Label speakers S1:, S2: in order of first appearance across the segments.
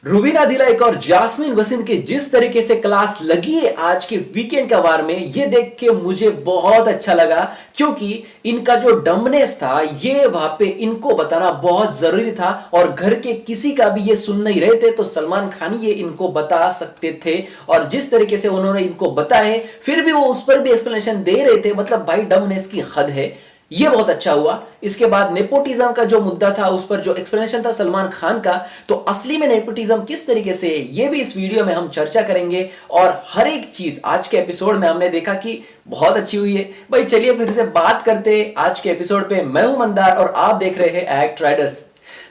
S1: रुबीना दिलाइक और जास्मिन वसीम की जिस तरीके से क्लास लगी है आज के वीकेंड का वार में, ये देख के मुझे बहुत अच्छा लगा। क्योंकि इनका जो डमनेस था ये वहां पे इनको बताना बहुत जरूरी था, और घर के किसी का भी ये सुन नहीं रहे थे तो सलमान खान ये इनको बता सकते थे। और जिस तरीके से उन्होंने इनको बताया फिर भी वो उस पर भी एक्सप्लेनेशन दे रहे थे, मतलब भाई डमनेस की हद है। ये बहुत अच्छा हुआ। इसके बाद नेपोटिज्म का जो मुद्दा था उस पर जो एक्सप्लेनेशन था सलमान खान का, तो असली में नेपोटिज्म किस तरीके से है ये भी इस वीडियो में हम चर्चा करेंगे। और हर एक चीज आज के एपिसोड में हमने देखा कि बहुत अच्छी हुई है। भाई चलिए फिर से बात करते हैं आज के एपिसोड पे। मैं हूं मंदार और आप देख रहे हैं एक्ट राइडर्स।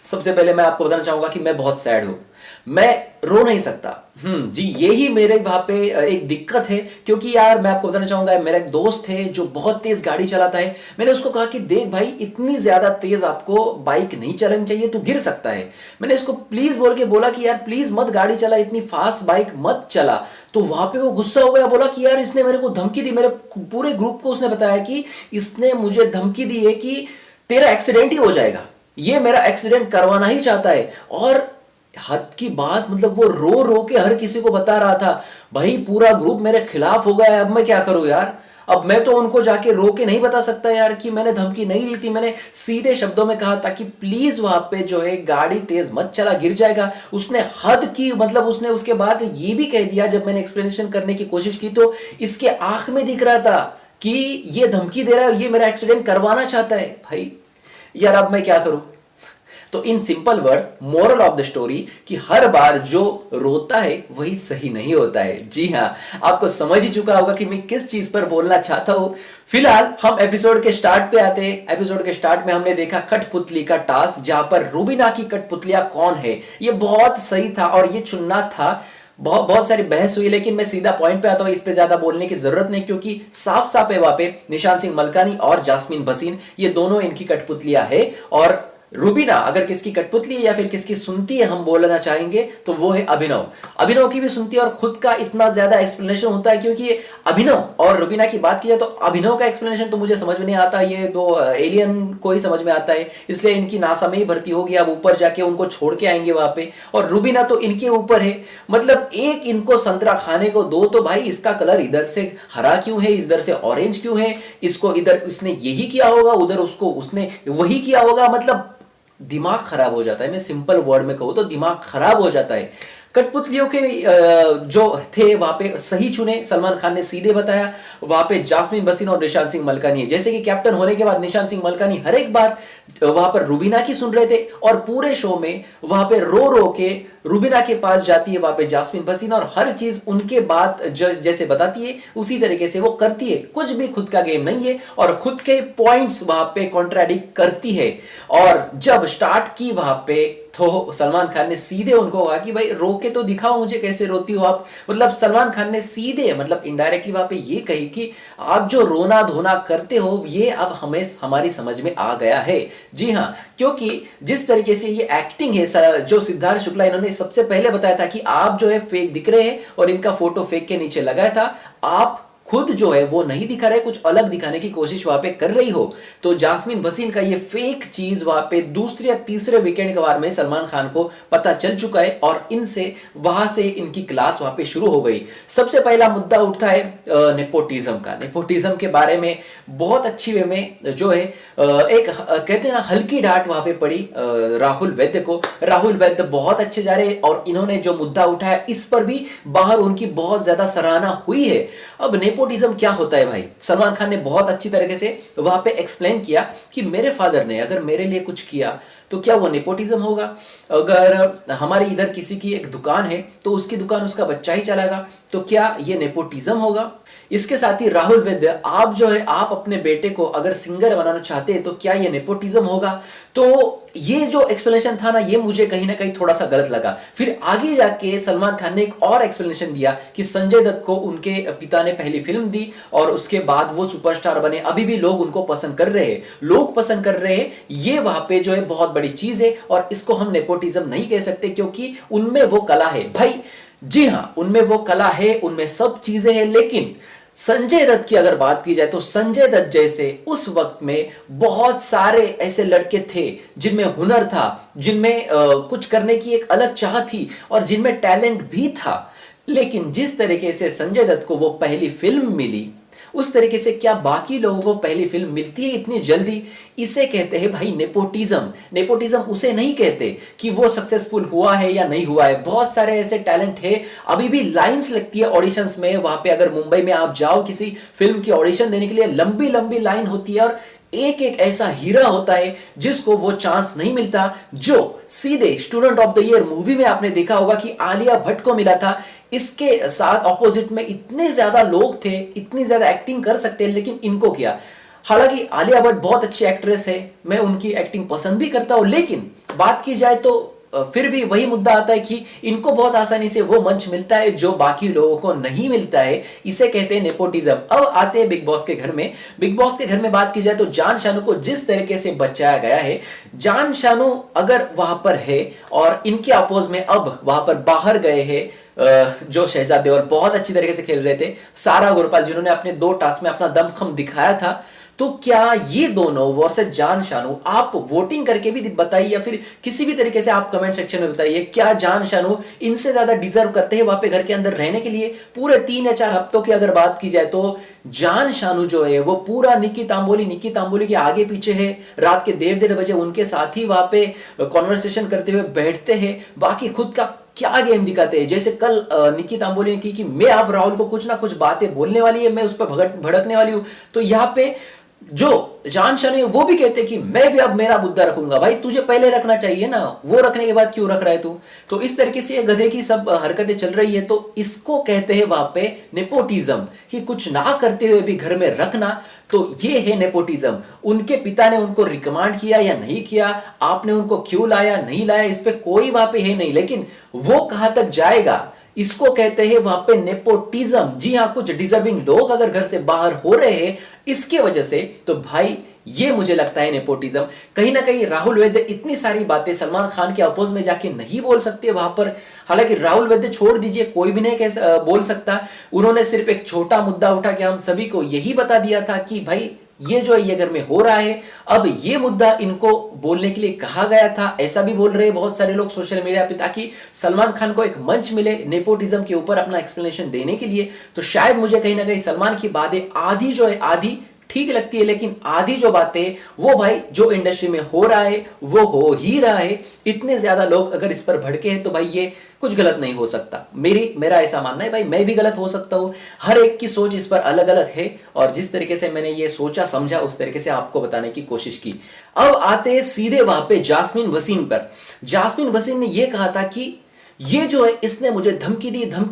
S1: सबसे पहले मैं आपको बताना चाहूंगा कि मैं बहुत सैड हूं, मैं रो नहीं सकता। जी, यही मेरे वहां पे एक दिक्कत है। क्योंकि यार मैं आपको बताना चाहूंगा, मेरा एक दोस्त है जो बहुत तेज गाड़ी चलाता है। मैंने उसको कहा कि देख भाई, इतनी ज्यादा तेज आपको बाइक नहीं चलानी चाहिए, तू गिर सकता है। मैंने इसको प्लीज बोल के बोला कि यार प्लीज मत गाड़ी चला, इतनी फास्ट बाइक मत चला। तो वहां पे वो गुस्सा हो गया, बोला कि यार इसने मेरे को धमकी दी। मेरे पूरे ग्रुप को उसने बताया कि इसने मुझे धमकी दी है कि तेरा एक्सीडेंट ही हो जाएगा, ये मेरा एक्सीडेंट करवाना ही चाहता है। और हद की बात, मतलब वो रो रो के हर किसी को बता रहा था। भाई पूरा ग्रुप मेरे खिलाफ हो गया है, अब मैं क्या करूं यार। अब मैं तो उनको जाके रो के नहीं बता सकता यार कि मैंने धमकी नहीं दी थी। मैंने सीधे शब्दों में कहा था कि प्लीज वहां पे जो है गाड़ी तेज मत चला, गिर जाएगा। उसने हद की, मतलब उसने उसके बाद ये भी कह दिया, जब मैंने एक्सप्लेनेशन करने की कोशिश की तो इसके आंख में दिख रहा था कि ये धमकी दे रहा है, ये मेरा एक्सीडेंट करवाना चाहता है। भाई यार अब मैं क्या करूं। तो in simple word, moral of the story, कि हर बार जो रोता है वही सही नहीं होता है। जी हां, आपको समझ ही चुका होगा कि मैं किस चीज पर बोलना चाहता हूं। फिलहाल हम एपिसोड के स्टार्ट पे आते हैं। एपिसोड के स्टार्ट में हमने देखा कठपुतली का टास्क, जहां पर रुबीना की कठपुतलियां कौन है ये बहुत सही था और ये चुनना था। बहुत बहुत सारी बहस हुई, लेकिन मैं सीधा पॉइंट पे आता हूं। इस पे ज्यादा बोलने की जरूरत नहीं, क्योंकि साफ साफ है वहां पे निशान सिंह मलकानी और जास्मिन भसीन, ये दोनों इनकी कठपुतलियां है। और रुबीना अगर किसकी कठपुतली है या फिर किसकी सुनती है हम बोलना चाहेंगे तो वो है अभिनव। अभिनव की भी सुनती है और खुद का इतना ज्यादा एक्सप्लेनेशन होता है, क्योंकि ये अभिनव और रुबीना की बात की जाए तो अभिनव का एक्सप्लेनेशन तो मुझे समझ में नहीं आता, ये तो एलियन को ही समझ में आता है। इसलिए इनकी नासा में ही भर्ती होगी, अब ऊपर जाके उनको छोड़ के आएंगे वहां पे। और रुबीना तो इनके ऊपर है, मतलब एक इनको संतरा खाने को दो तो भाई इसका कलर इधर से हरा क्यों है, इधर से ऑरेंज क्यों है, इसको इधर इसने यही किया होगा, उधर उसको उसने वही किया होगा। मतलब दिमाग खराब हो जाता है। मैं सिंपल वर्ड में कहूं तो दिमाग खराब हो जाता है। कठपुतलियों के जो थे वहां पे सही चुने सलमान खान ने, सीधे बताया। वहां पे जास्मिन भसीन और निशान सिंह मलकानी है। जैसे कि कैप्टन होने के बाद निशान सिंह मलकानी हर एक बात वहां पर रुबीना की सुन रहे थे, और पूरे शो में वहां पे रो रो के रुबीना के पास जाती है वहां पे जास्मिन भसीन, और हर चीज उनके बात जैसे बताती है उसी तरीके से वो करती है। कुछ भी खुद का गेम नहीं है और खुद के पॉइंट्स वहां पे कॉन्ट्राडिक्ट करती है। और जब स्टार्ट की वहां पे तो सलमान खान ने सीधे उनको कहा कि भाई रो के तो दिखाओ मुझे कैसे रोती हो आप। मतलब सलमान खान ने सीधे, मतलब इनडायरेक्टली वहां पे ये कही कि आप जो रोना धोना करते हो ये अब हमें हमारी समझ में आ गया है। जी हां, क्योंकि जिस तरीके से ये एक्टिंग है, जो सिद्धार्थ शुक्ला इन्होंने सबसे पहले बताया था कि आप जो है फेक दिख रहे हैं, और इनका फोटो फेक के नीचे लगाया था, आप खुद जो है वो नहीं दिखा रहे, कुछ अलग दिखाने की कोशिश वहां पे कर रही हो। तो जास्मिन भसीन का ये फेक चीज वहां पे दूसरे या तीसरे वीकेंड के बार में सलमान खान को पता चल चुका है, और इनसे वहां से इनकी क्लास वहां पे शुरू हो गई। सबसे पहला मुद्दा उठता है नेपोटिज्म का। नेपोटिज्म के बारे में बहुत अच्छी वे में जो है एक कहते हैं ना हल्की डांट वहां पे पड़ी राहुल वैद्य को। राहुल वैद्य बहुत अच्छे जा रहे, और इन्होंने जो मुद्दा उठाया इस पर भी बाहर उनकी बहुत ज्यादा सराहना हुई है। अब नेपोटिज्म क्या होता है भाई, सलमान खान ने बहुत अच्छी तरीके से वहां पे एक्सप्लेन किया कि मेरे फादर ने अगर मेरे लिए कुछ किया तो क्या वो नेपोटिज्म होगा। अगर हमारे इधर किसी की एक दुकान है तो उसकी दुकान उसका बच्चा ही चलाएगा, तो क्या ये नेपोटिज्म होगा। इसके साथ ही राहुल वैद्य, आप जो है आप अपने बेटे को अगर सिंगर बनाना चाहते हैं तो क्या ये नेपोटिज्म होगा। तो ये जो एक्सप्लेनेशन था ना, ये मुझे कहीं ना कहीं थोड़ा सा गलत लगा। फिर आगे जाके सलमान खान ने एक और एक्सप्लेनेशन दिया कि संजय दत्त को उनके पिता ने पहली फिल्म दी और उसके बाद वो सुपरस्टार बने, अभी भी लोग उनको पसंद कर रहे हैं, लोग पसंद कर रहे हैं। ये वहां पे जो है बहुत बड़ी चीज है, और इसको हम नेपोटिज्म नहीं कह सकते, क्योंकि उनमें वो कला है भाई। जी हां, उनमें वो कला है, उनमें सब चीजें हैं, लेकिन संजय दत्त की अगर बात की जाए तो संजय दत्त जैसे उस वक्त में बहुत सारे ऐसे लड़के थे जिनमें हुनर था, जिनमें कुछ करने की एक अलग चाह थी और जिनमें टैलेंट भी था। लेकिन जिस तरीके से संजय दत्त को वो पहली फिल्म मिली, उस तरीके से क्या बाकी लोगों को पहली फिल्म मिलती है इतनी जल्दी? इसे कहते हैं भाई नेपोटिज्म। नेपोटिज्म उसे नहीं कहते कि वो सक्सेसफुल हुआ है या नहीं हुआ है। बहुत सारे ऐसे टैलेंट है, अभी भी लाइंस लगती है ऑडिशंस में। वहां पे अगर मुंबई में आप जाओ किसी फिल्म की ऑडिशन देने के लिए, लंबी लंबी लाइन होती है और एक एक ऐसा हीरा होता है जिसको वो चांस नहीं मिलता, जो सीधे student of the year movie में आपने देखा होगा कि आलिया भट्ट को मिला था। इसके साथ ऑपोजिट में इतने ज्यादा लोग थे, इतनी ज्यादा एक्टिंग कर सकते हैं, लेकिन इनको किया। हालांकि आलिया भट्ट बहुत अच्छी एक्ट्रेस है, मैं उनकी एक्टिंग पसंद भी करता हूं, लेकिन बात की जाए तो फिर भी वही मुद्दा आता है कि इनको बहुत आसानी से वो मंच मिलता है जो बाकी लोगों को नहीं मिलता है। इसे कहते हैं नेपोटिज्म। अब आते हैं बिग बॉस के घर में। बिग बॉस के घर में बात की जाए तो जान शानू को जिस तरीके से बचाया गया है, जान शानू अगर वहां पर है और इनके अपोज में अब वहां पर बाहर गए हैं जो शहजाद देओल बहुत अच्छी तरीके से खेल रहे थे, सारा गुरपाल जिन्होंने अपने 2 टास्क में अपना दमखम दिखाया था, तो क्या ये दोनों वर्सेस जान शानू, आप वोटिंग करके भी बताइए या फिर किसी भी तरीके से आप कमेंट सेक्शन में बताइए, क्या जान शानू इनसे ज्यादा डिजर्व करते हैं वहां पे घर के अंदर रहने के लिए? पूरे 3 या 4 हफ्तों की अगर बात की जाए तो जान शानू जो है वो पूरा निक्की तांबोली के आगे पीछे है। रात के 1:30 बजे उनके साथ ही वहां पे कॉन्वर्सेशन करते हुए बैठते हैं, बाकी खुद का क्या गेम दिखाते हैं। जैसे कल निक्की तांबोली ने की कि मैं आप राहुल को कुछ ना कुछ बातें बोलने वाली है, मैं उस पर भड़कने वाली हूं, तो यहां पे जो जान शानू वो भी कहते कि मैं भी अब मेरा मुद्दा रखूंगा। भाई तुझे पहले रखना चाहिए ना, वो रखने के बाद क्यों रख रहा है तू? तो इस तरीके से ये गधे की सब हरकतें चल रही है, तो इसको कहते हैं वहां पे नेपोटिज्म, कि कुछ ना करते हुए भी घर में रखना। तो ये है नेपोटिज्म। उनके पिता ने उनको रिकमेंड किया या नहीं किया, आपने उनको क्यों लाया नहीं लाया, इस पे कोई वहां पे है नहीं, लेकिन वो कहां तक जाएगा इसको कहते हैं वहां पे नेपोटिज्म। जी हां, कुछ डिजर्विंग लोग अगर घर से बाहर हो रहे हैं इसके वजह से, तो भाई ये मुझे लगता है नेपोटिज्म। कहीं ना कहीं राहुल वैद्य इतनी सारी बातें सलमान खान के अपोज में जाके नहीं बोल सकते वहां पर। हालांकि राहुल वैद्य छोड़ दीजिए, कोई भी नहीं बोल सकता। उन्होंने सिर्फ एक छोटा मुद्दा उठा के हम सभी को यही बता दिया था कि भाई ये जो ये घर में हो रहा है, अब ये मुद्दा इनको बोलने के लिए कहा गया था, ऐसा भी बोल रहे हैं बहुत सारे लोग सोशल मीडिया पे, ताकि सलमान खान को एक मंच मिले नेपोटिज्म के ऊपर अपना एक्सप्लेनेशन देने के लिए। तो शायद मुझे कहीं ना कहीं सलमान की बातें आधी जो है आधी ठीक लगती है, लेकिन आधी जो बातें वो भाई जो इंडस्ट्री में हो रहा है वो हो ही रहा है। इतने ज्यादा लोग अगर इस पर भड़के हैं तो भाई ये कुछ गलत नहीं हो सकता। मेरा ऐसा मानना है, भाई मैं भी गलत हो सकता हूं, हर एक की सोच इस पर अलग अलग है, और जिस तरीके से मैंने ये सोचा समझा उस तरीके से आपको बताने की कोशिश की। अब आते हैं सीधे वहां पे जास्मीन वसीम पर। जास्मीन वसीम ने यह कहा था कि ये जो है इसने मुझे धमकी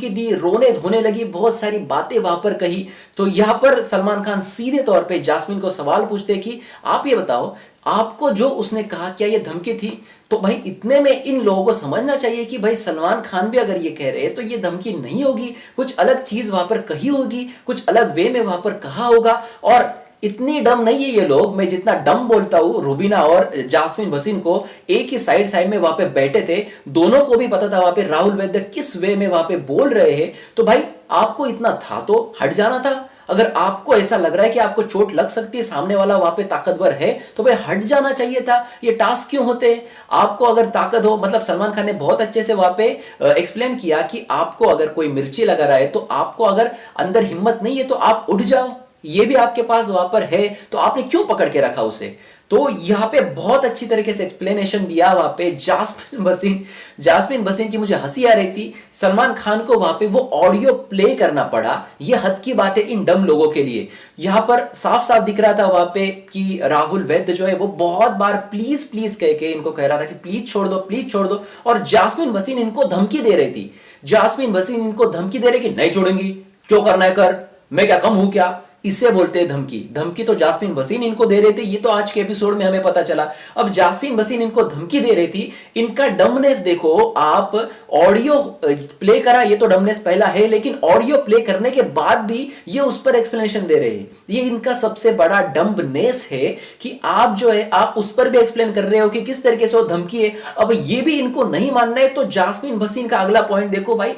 S1: दी, रोने धोने लगी, बहुत सारी बातें वहां पर कही। तो यहां पर सलमान खान सीधे तौर पे जास्मीन को सवाल पूछते कि आप ये बताओ, आपको जो उसने कहा क्या ये धमकी थी? तो भाई इतने में इन लोगों को समझना चाहिए कि भाई सलमान खान भी अगर ये कह रहे हैं तो ये धमकी नहीं होगी, कुछ अलग चीज वहां पर कही होगी, कुछ अलग वे में वहां पर कहा होगा। और इतनी डम नहीं है ये लोग, मैं जितना डम बोलता हूं, रुबीना और जास्मीन वसीम को एक ही साइड में वहां पे बैठे थे, दोनों को भी पता था वहां पे राहुल वैद्य किस वे में वहां पे बोल रहे हैं। तो भाई आपको इतना था तो हट जाना था। अगर आपको ऐसा लग रहा है कि आपको चोट लग सकती है, सामने वाला वहां पे ताकतवर है, तो भाई हट जाना चाहिए था। ये टास्क क्यों होते हैं? आपको अगर ताकत हो, मतलब सलमान खान ने बहुत अच्छे से वहां पे एक्सप्लेन किया कि आपको अगर कोई मिर्ची लगा रहा है तो आपको अगर अंदर हिम्मत नहीं है तो आप उठ जाओ, ये भी आपके पास वहां पर है, तो आपने क्यों पकड़ के रखा उसे? तो यहां पे बहुत अच्छी तरीके से एक्सप्लेनेशन दिया वहां पे जास्मीन वसीम की मुझे हंसी आ रही थी। सलमान खान को वहां पे वो ऑडियो प्ले करना पड़ा, ये हद की बात है इन डम लोगों के लिए। यहां पर साफ साफ दिख रहा था वहां पे कि राहुल वैद्य जो है वो बहुत बार प्लीज प्लीज कह के इनको कह रहा था कि प्लीज छोड़ दो, और जास्मीन वसीम इनको धमकी दे रही थी। जास्मीन वसीम इनको धमकी दे रही कि नहीं छोड़ेंगी, जो करना है कर, मैं क्या कम हूं क्या? इसे बोलते हैं धमकी। धमकी तो जास्मीन भसीन इनको दे रही थी, ये तो आज के एपिसोड में हमें पता चला। अब जास्मीन भसीन इनको धमकी दे रही थी, इनका डमनेस देखो आप। ऑडियो प्ले करा, ये तो डमनेस पहला है, लेकिन ऑडियो प्ले करने के बाद भी ये उस पर एक्सप्लेनेशन दे रहे हैं। ये इनका सबसे बड़ा डम्बनेस है कि आप जो है आप उस पर भी एक्सप्लेन कर रहे हो कि किस तरीके से वो धमकी है। अब ये भी इनको नहीं मानना है, तो जास्मीन भसीन का अगला पॉइंट देखो भाई,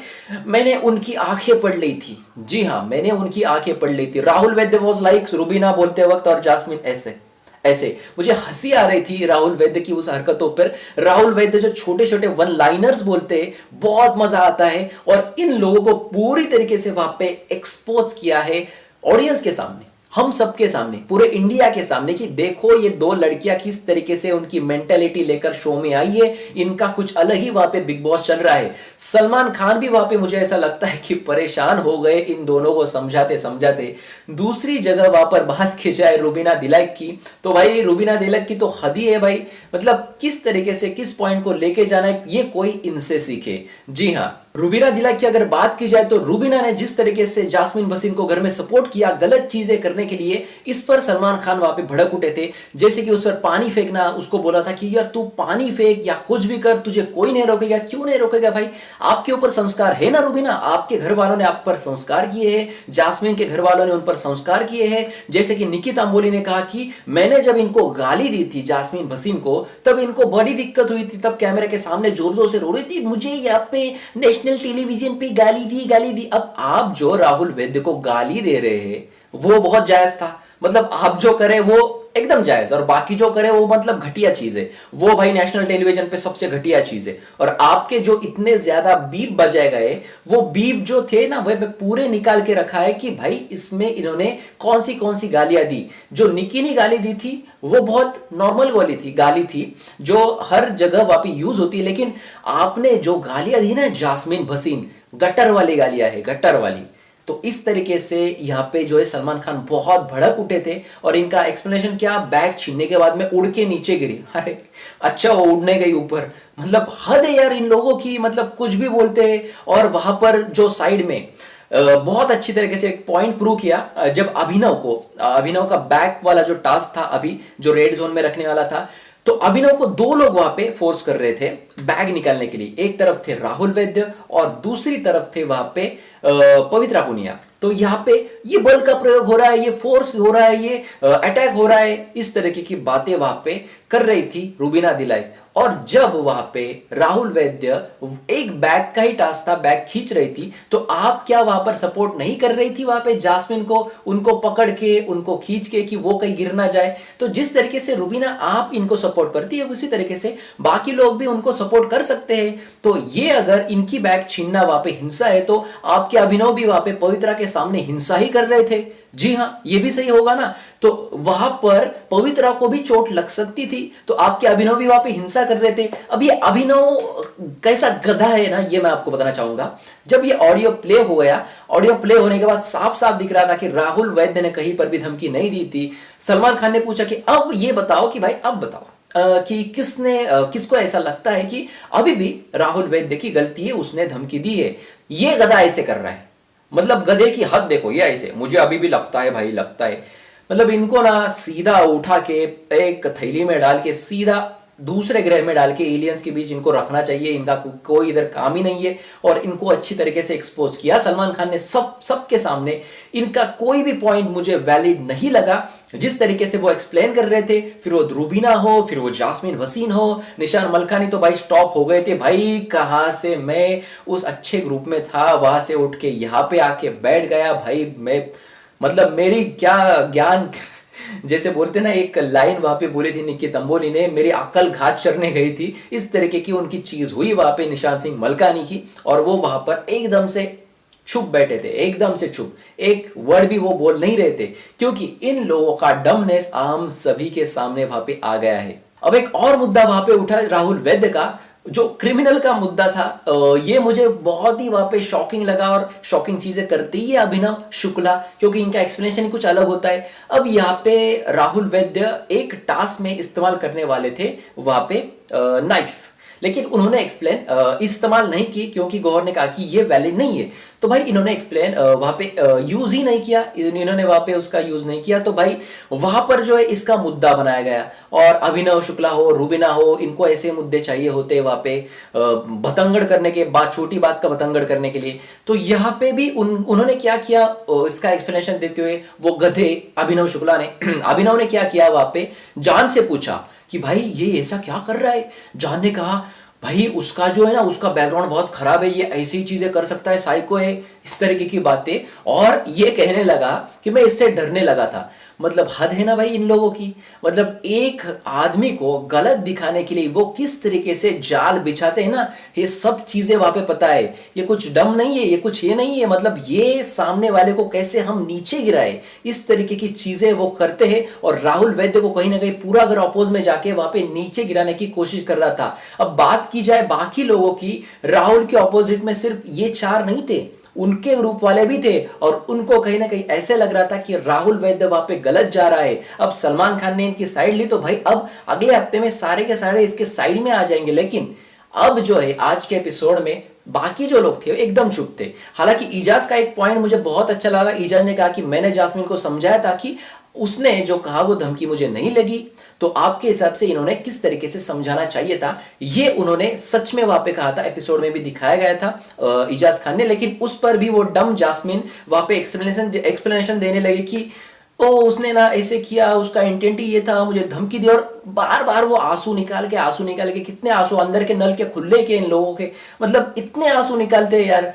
S1: मैंने उनकी आंखें पढ़ ली थी। जी हां, मैंने उनकी आंखें पढ़ ली थी। राहुल वैद्य वाज लाइक रुबीना बोलते वक्त और जास्मीन ऐसे ऐसे। मुझे हंसी आ रही थी राहुल वैद्य की उस हरकतों पर। राहुल वैद्य जो छोटे छोटे वन लाइनर्स बोलते हैं, बहुत मजा आता है। और इन लोगों को पूरी तरीके से वहां पे एक्सपोज किया है ऑडियंस के सामने, हम सबके सामने, पूरे इंडिया के सामने, कि देखो ये दो लड़कियां किस तरीके से उनकी मेंटेलिटी लेकर शो में आई है। इनका कुछ अलग ही वहां पे बिग बॉस चल रहा है। सलमान खान भी वहां पे मुझे ऐसा लगता है कि परेशान हो गए इन दोनों को समझाते समझाते। दूसरी जगह वहां पर बात की जाए रुबीना दिलैक की, तो भाई रुबीना दिलैक की तो हद ही है भाई। मतलब किस तरीके से किस पॉइंट को लेके जाना है, ये कोई इनसे सीखे। जी हाँ, रुबीना दिलैक की अगर बात की जाए तो रुबीना ने जिस तरीके से जास्मीन भसीन को घर में सपोर्ट किया गलत चीजें करने के लिए, इस पर सलमान खान वहां पे भड़क उठे थे। जैसे कि उस पर पानी फेंकना, उसको बोला था कि यार तू पानी फेंक या कुछ भी कर, तुझे कोई नहीं रोकेगा। क्यों नहीं रोकेगा भाई, आपके ऊपर संस्कार है ना रुबीना, आपके घर वालों ने आप पर संस्कार किए हैं, जास्मीन के घर वालों ने उन पर संस्कार किए हैं। जैसे कि निकिता अंबोली ने कहा कि मैंने जब इनको गाली दी थी जास्मीन भसीन को, तब इनको बड़ी दिक्कत हुई थी, तब कैमरे के सामने जोर जोर से रो रही थी, मुझे यहाँ पे नेशनल टेलीविजन पे गाली दी गाली दी। अब आप जो राहुल वैद्य को गाली दे रहे हैं वो बहुत जायज था, मतलब आप जो करें वो एकदम जायज, और बाकी जो करे वो मतलब घटिया चीज है। वो भाई नेशनल टेलीविजन पे सबसे घटिया चीज है। और आपके जो इतने ज्यादा बीप बजाए गए, वो बीप जो थे ना वह पूरे निकाल के रखा है कि भाई इसमें इन्होंने कौन सी गालियां दी। जो निकी ने गाली दी थी वो बहुत नॉर्मल वाली थी, गाली थी जो हर जगह वहां पे यूज होती है। लेकिन आपने जो गालियां दी ना जास्मीन भसीन, गटर वाली गालियां है, गटर वाली। तो इस तरीके से यहाँ पे जो है सलमान खान बहुत भड़क उठे थे। और इनका एक्सप्लेनेशन क्या, बैग छीनने के बाद में उड़ के नीचे गिरी। अरे अच्छा, वो उड़ने गई ऊपर, मतलब हद है यार इन लोगों की, मतलब कुछ भी बोलते हैं। और वहां पर जो साइड में बहुत अच्छी तरीके से एक पॉइंट प्रूव किया, जब अभिनव का बैक वाला जो टास्क था अभी जो रेड जोन में रखने वाला था, तो अभिनव को दो लोग वहां पे फोर्स कर रहे थे बैग निकालने के लिए। एक तरफ थे राहुल वैद्य और दूसरी तरफ थे वहां पे पवित्रा पुनिया। तो यहां पे ये बल का प्रयोग हो रहा है, ये फोर्स हो रहा है, ये अटैक हो रहा है, इस तरीके की बातें वहां पे कर रही थी रुबीना दिलैक। और जब वहां पे राहुल वैद्य एक बैग का ही टास्क था, बैग खींच रही थी, तो आप क्या वहां पर सपोर्ट नहीं कर रही थी वहां पे जास्मिन को, उनको पकड़ के उनको खींच के कि वो कहीं गिर ना जाए। तो जिस तरीके से रुबीना आप इनको सपोर्ट करती है, उसी तरीके से बाकी लोग भी उनको सपोर्ट कर सकते हैं। तो ये अगर इनकी बैग छीनना वहां पे हिंसा है, तो आपके अभिनव भी वहां पे पवित्रा के सामने हिंसा ही कर रहे थे। जी हां, ये भी सही होगा ना। तो वहां पर पवित्रा को भी चोट लग सकती थी, तो आपके अभिनव भी वहां पे हिंसा कर रहे थे। अब ये अभिनव कैसा गधा है ना, ये मैं आपको बताना चाहूंगा। जब ये ऑडियो प्ले हो गया, ऑडियो प्ले होने के बाद साफ साफ दिख रहा था कि राहुल वैद्य ने कहीं पर भी धमकी नहीं दी थी। सलमान खान ने पूछा कि अब ये बताओ कि भाई अब बताओ कि किसको ऐसा लगता है कि अभी भी राहुल वैद्य की गलती है, उसने धमकी दी है। ये गधा ऐसे कर रहा है, मतलब गधे की हद देखो, ये ऐसे मुझे अभी भी लगता है भाई, लगता है। मतलब इनको ना सीधा उठा के एक थैली में डाल के सीधा दूसरे ग्रह में डाल के एलियंस के बीच इनको रखना चाहिए। इनका कोई इधर काम ही नहीं है। और इनको अच्छी तरीके से एक्सपोज किया सलमान खान ने सबके सामने। इनका कोई भी पॉइंट मुझे वैलिड नहीं लगा। जिस तरीके से वो एक्सप्लेन कर रहे थे, फिर वो रुबीना हो, फिर वो जास्मीन भसीन हो, निशान मलकानी, तो भाई स्टॉप हो गए थे। भाई कहां से मैं उस अच्छे ग्रुप में था, वहां से उठ के यहां पे आके बैठ गया। भाई मैं मतलब मेरी क्या ज्ञान जैसे बोलते ना, एक लाइन वहां पे बोली थी निकी तंबोली ने, मेरी अकल घास चरने गई थी। इस तरीके की उनकी चीज हुई वहां पे निशान सिंह मलकानी की। और वो वहां पर एकदम से चुप बैठे थे, एकदम से चुप, एक वर्ड भी वो बोल नहीं रहे थे, क्योंकि इन लोगों का डमनेस हम सभी के सामने वहां पे आ गया है। अब एक और मुद्दा वहां पे उठा राहुल वैद्य का, जो क्रिमिनल का मुद्दा था। ये मुझे बहुत ही वहां पे शॉकिंग लगा, और शॉकिंग चीजें करते ही अभिनव शुक्ला, क्योंकि इनका एक्सप्लेनेशन कुछ अलग होता है। अब यहाँ पे राहुल वैद्य एक टास्क में इस्तेमाल करने वाले थे वहां पे नाइफ, लेकिन उन्होंने एक्सप्लेन इस्तेमाल नहीं की क्योंकि गौहर ने कहा कि ये वैलिड नहीं है। तो भाई इन्होंने एक्सप्लेन वहां पे यूज ही नहीं किया, इन्होंने वहां पे उसका यूज नहीं किया। तो भाई वहां पर जो है इसका मुद्दा बनाया गया। और अभिनव शुक्ला हो, रुबीना हो, इनको ऐसे मुद्दे चाहिए होते वहां पे बतंगड़ करने के बाद, छोटी बात का बतंगड़ करने के लिए। तो यहाँ पे भी उन्होंने क्या किया, इसका एक्सप्लेनेशन देते हुए वो गधे अभिनव शुक्ला ने अभिनव ने क्या किया, वहां पे जान से पूछा कि भाई ये ऐसा क्या कर रहा है। जान ने कहा भाई उसका जो है ना, उसका बैकग्राउंड बहुत खराब है, ये ऐसी ही चीजें कर सकता है, साइको है, इस तरीके की बातें। और ये कहने लगा कि मैं इससे डरने लगा था। मतलब हद है ना भाई इन लोगों की। मतलब एक आदमी को गलत दिखाने के लिए वो किस तरीके से जाल बिछाते हैं ना, ये सब चीजें वहां पे पता है। ये कुछ डम नहीं है, ये कुछ ये नहीं है, मतलब ये सामने वाले को कैसे हम नीचे गिराए, इस तरीके की चीजें वो करते हैं। और राहुल वैद्य को कहीं ना कहीं पूरा अगर अपोज में जाके वहां पे नीचे गिराने की कोशिश कर रहा था। अब बात की जाए बाकी लोगों की, राहुल के ऑपोजिट में सिर्फ ये चार नहीं थे, उनके ग्रुप वाले भी थे। और उनको कहीं ना कहीं ऐसे लग रहा था कि राहुल वैद्य वहां पे गलत जा रहा है। अब सलमान खान ने इनकी साइड ली तो भाई अब अगले हफ्ते में सारे के सारे इसके साइड में आ जाएंगे। लेकिन अब जो है आज के एपिसोड में बाकी जो लोग थे एकदम चुप थे। हालांकि इजाज का एक पॉइंट मुझे बहुत अच्छा लगा। इजाज ने कहा कि मैंने जास्मिन को समझाया था कि उसने जो कहा वो धमकी मुझे नहीं लगी, तो आपके हिसाब से इन्होंने किस तरीके से समझाना चाहिए था, ये उन्होंने सच में वहां पे कहा था। एपिसोड में भी दिखाया गया था इजाज खान ने। लेकिन उस पर भी वो डम जास्मिन वहां पे एक्सप्लेनेशन देने लगे कि ओ उसने ना ऐसे किया, उसका इंटेंट ही ये था, मुझे धमकी दी। और बार बार वो आंसू निकाल के कितने आंसू, अंदर के नल के खुले के इन लोगों के, मतलब इतने आंसू निकालते हैं यार,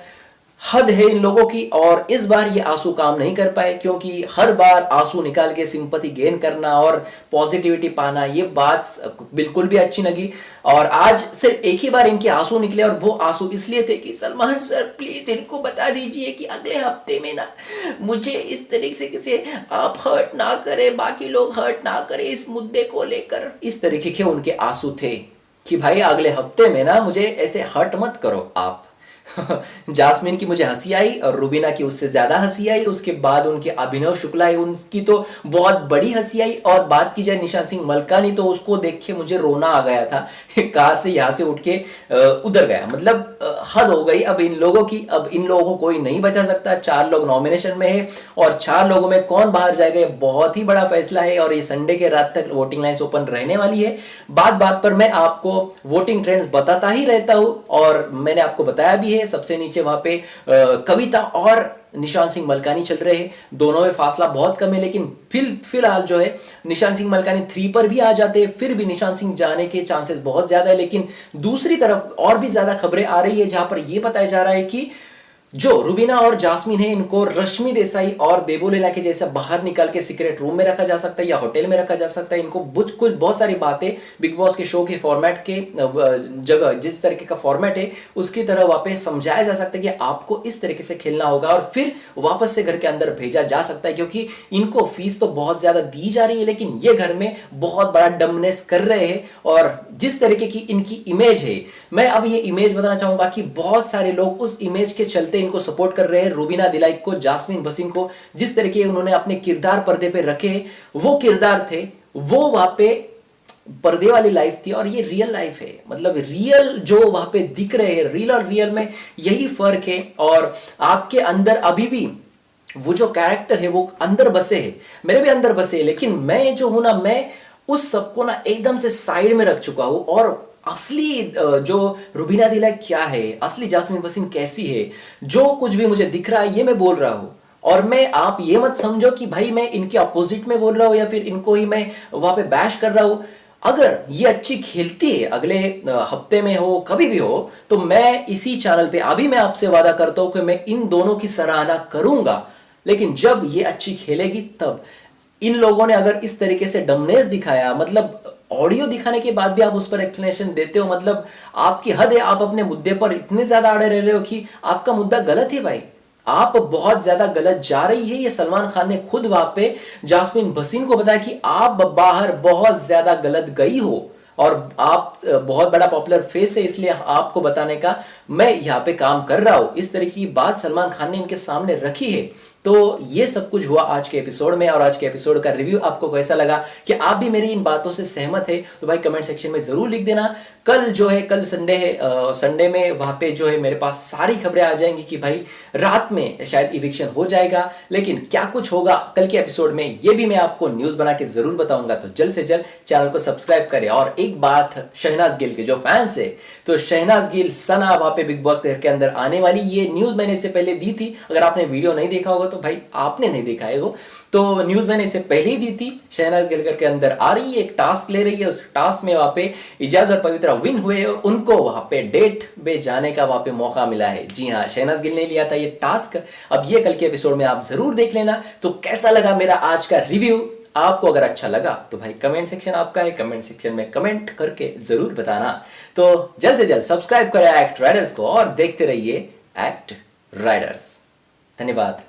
S1: हद है इन लोगों की। और इस बार ये आंसू काम नहीं कर पाए क्योंकि हर बार आंसू निकाल के सिंपैथी गेन करना और पॉजिटिविटी पाना, ये बात बिल्कुल भी अच्छी लगी। और आज सिर्फ एक ही बार इनके आंसू निकले, और वो आंसू इसलिए थे कि सलमान सर प्लीज इनको बता दीजिए कि अगले हफ्ते में ना मुझे इस तरीके से आप हर्ट ना करें, बाकी लोग हर्ट ना करें इस मुद्दे को लेकर। इस तरीके के उनके आंसू थे कि भाई अगले हफ्ते में ना मुझे ऐसे हर्ट मत करो आप। जास्मिन की मुझे हंसी आई और रुबीना की उससे ज्यादा हंसी आई। उसके बाद उनके अभिनव शुक्ला है, उनकी तो बहुत बड़ी हंसी आई। और बात की जाए निशांत सिंह मलकानी, तो उसको देख के मुझे रोना आ गया था। कहां से यहां से उठ के उधर गया, मतलब हद हो गई अब इन लोगों की। अब इन लोगों को कोई नहीं बचा सकता। 4 लोग नॉमिनेशन में है और 4 लोगों में कौन बाहर जाएगा, ये बहुत ही बड़ा फैसला है। और ये संडे के रात तक वोटिंग लाइन्स ओपन रहने वाली है। बात बात पर मैं आपको वोटिंग ट्रेंड्स बताता ही रहता हूं, और मैंने आपको बताया भी है। सबसे नीचे वहां पे कविता और निशांत सिंह मलकानी चल रहे हैं, दोनों में फासला बहुत कम है। लेकिन फिलहाल जो है निशांत सिंह मलकानी 3 पर भी आ जाते हैं, फिर भी निशांत सिंह जाने के चांसेस बहुत ज्यादा है। लेकिन दूसरी तरफ और भी ज्यादा खबरें आ रही है जहां पर यह बताया जा रहा है कि जो रुबीना और जास्मिन है, इनको रश्मि देसाई और देवोलीना के जैसा बाहर निकाल के सीक्रेट रूम में रखा जा सकता है या होटल में रखा जा सकता है। इनको कुछ बहुत सारी बातें बिग बॉस के शो के फॉर्मेट के जगह, जिस तरीके का फॉर्मेट है उसकी तरह वापस समझाया जा सकता है कि आपको इस तरीके से खेलना होगा, और फिर वापस से घर के अंदर भेजा जा सकता है। क्योंकि इनको फीस तो बहुत ज्यादा दी जा रही है, लेकिन ये घर में बहुत बड़ा डमनेस कर रहे हैं। और जिस तरीके की इनकी इमेज है, मैं अब ये इमेज बताना चाहूंगा कि बहुत सारे लोग उस इमेज के चलते इनको सपोर्ट कर रहे हैं। रुबीना दिलाइक को, जास्मिन वसीम को, जिस तरीके उन्होंने अपने किरदार पर्दे पे रखे, वो किरदार थे, वो वहां पे पर्दे वाली लाइफ थी और ये रियल लाइफ है। मतलब रियल जो वहां पे दिख रहे हैं, रियल और रियल में यही फर्क है। और आपके अंदर अभी भी वो जो कैरेक्टर है वो अंदर बसे है, मेरे भी अंदर बसे है। लेकिन मैं जो हूं ना, मैं उस सबको ना एकदम से साइड में रख चुका हूं। और असली जो रुबीना दिलाइक क्या है, असली जास्मिन वसीम कैसी है, जो कुछ भी मुझे दिख रहा है ये मैं बोल रहा हूं। और मैं, आप ये मत समझो कि भाई मैं इनके अपोजिट में बोल रहा हूं या फिर इनको ही मैं वहां पे बैश कर रहा हूं। अगर ये अच्छी खेलती है, अगले हफ्ते में हो, कभी भी हो, तो मैं इसी चैनल पे अभी मैं आपसे वादा करता हूं कि मैं इन दोनों की सराहना करूंगा। लेकिन जब ये अच्छी खेलेगी तब। इन लोगों ने अगर इस तरीके से डमनेस दिखाया, मतलब ऑडियो दिखाने के बाद भी आप उस पर एक्सप्लेनेशन देते हो, मतलब आपकी हद है। आप अपने मुद्दे पर इतने ज्यादा अड़े रह रहे हो कि आपका मुद्दा गलत है भाई, आप बहुत ज्यादा गलत जा रही है। ये सलमान खान ने खुद वहां पे जास्मिन वसीम को बताया कि आप बाहर बहुत ज्यादा गलत गई हो और आप बहुत बड़ा पॉपुलर फेस है, इसलिए आपको बताने का मैं यहां पे काम कर रहा हूं। इस तरह की बात सलमान खान ने इनके सामने रखी है। तो ये सब कुछ हुआ आज के एपिसोड में। और आज के एपिसोड का रिव्यू आपको कैसा लगा, कि आप भी मेरी इन बातों से सहमत है, तो भाई कमेंट सेक्शन में जरूर लिख देना। कल जो है, कल संडे है, संडे में वहां पे जो है मेरे पास सारी खबरें आ जाएंगी कि भाई रात में शायद इविक्शन हो जाएगा। लेकिन क्या कुछ होगा कल के एपिसोड में, ये भी मैं आपको न्यूज बना के जरूर बताऊंगा। तो जल्द से जल्द चैनल को सब्सक्राइब करें। और एक बात शहनाज गिल के जो फैंस है, तो शहनाज गिल सना वहां पे बिग बॉस घर के अंदर आने वाली, ये न्यूज मैंने इससे पहले दी थी। अगर आपने वीडियो नहीं देखा होगा तो भाई आपने नहीं देखा है वो, तो न्यूज मैंने इससे पहले ही दी थी। शहनाज गिल घर के अंदर आ रही है, एक टास्क ले रही है, उस टास्क में वहां पे इजाज और पवित्रा विन हुए, उनको वहां पे डेट पे जाने का वहां पे मौका मिला है। जी हाँ, शहनाज गिल ने लिया था ये टास्क। अब ये कल के एपिसोड में आप जरूर देख लेना। तो कैसा लगा मेरा आज का रिव्यू? आपको अगर अच्छा लगा तो भाई कमेंट सेक्शन आपका है, कमेंट सेक्शन में कमेंट करके जरूर बताना। तो जल्द से जल्द सब्सक्राइब करें एक्ट राइडर्स को और देखते रहिए एक्ट राइडर्स। धन्यवाद।